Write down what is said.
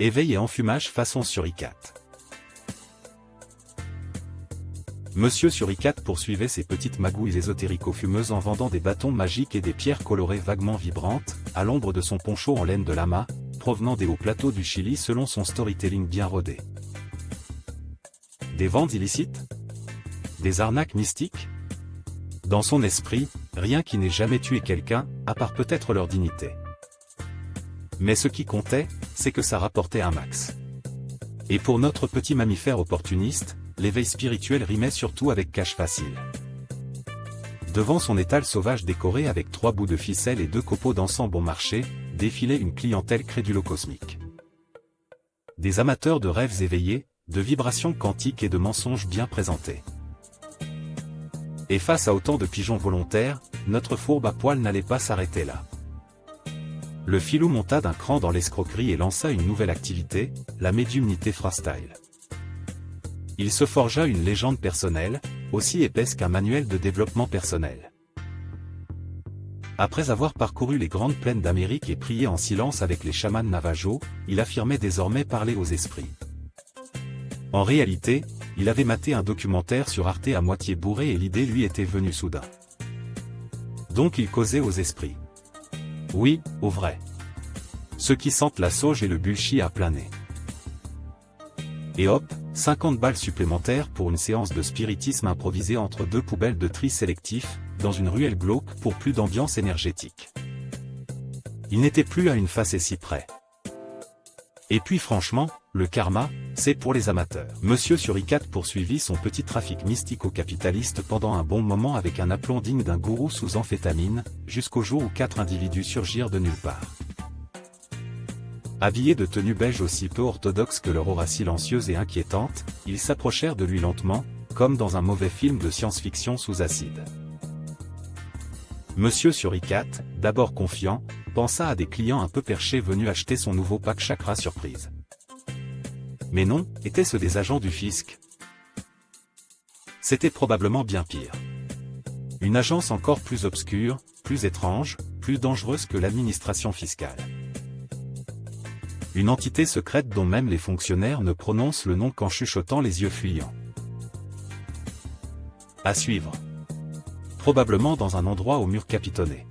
Éveil et enfumage façon suricate. Monsieur Suricate poursuivait ses petites magouilles ésotérico-fumeuses en vendant des bâtons magiques et des pierres colorées vaguement vibrantes, à l'ombre de son poncho en laine de lama, provenant des hauts plateaux du Chili selon son storytelling bien rodé. Des ventes illicites? Des arnaques mystiques? Dans son esprit, rien qui n'ait jamais tué quelqu'un, à part peut-être leur dignité. Mais ce qui comptait, c'est que ça rapportait un max. Et pour notre petit mammifère opportuniste, l'éveil spirituel rimait surtout avec cash facile. Devant son étal sauvage décoré avec 3 bouts de ficelle et 2 copeaux d'encens bon marché, défilait une clientèle crédulo-cosmique. Des amateurs de rêves éveillés, de vibrations quantiques et de mensonges bien présentés. Et face à autant de pigeons volontaires, notre fourbe à poil n'allait pas s'arrêter là. Le filou monta d'un cran dans l'escroquerie et lança une nouvelle activité, la médiumnité freestyle. Il se forgea une légende personnelle, aussi épaisse qu'un manuel de développement personnel. Après avoir parcouru les grandes plaines d'Amérique et prié en silence avec les chamans Navajo, il affirmait désormais parler aux esprits. En réalité, il avait maté un documentaire sur Arte à moitié bourré et l'idée lui était venue soudain. Donc il causait aux esprits. Oui, au vrai. Ceux qui sentent la sauge et le bullshit à plein nez. Et hop, 50 balles supplémentaires pour une séance de spiritisme improvisée entre 2 poubelles de tri sélectif, dans une ruelle glauque pour plus d'ambiance énergétique. Il n'était plus à une facétie près. Et puis franchement, le karma, c'est pour les amateurs. Monsieur Suricate poursuivit son petit trafic mystico-capitaliste pendant un bon moment avec un aplomb digne d'un gourou sous amphétamine, jusqu'au jour où 4 individus surgirent de nulle part. Habillés de tenues beige aussi peu orthodoxes que leur aura silencieuse et inquiétante, ils s'approchèrent de lui lentement, comme dans un mauvais film de science-fiction sous acide. Monsieur Suricate, d'abord confiant, pensa à des clients un peu perchés venus acheter son nouveau pack chakra surprise. Mais non, étaient-ce des agents du fisc? C'était probablement bien pire. Une agence encore plus obscure, plus étrange, plus dangereuse que l'administration fiscale. Une entité secrète dont même les fonctionnaires ne prononcent le nom qu'en chuchotant les yeux fuyants. À suivre. Probablement dans un endroit au mur capitonné.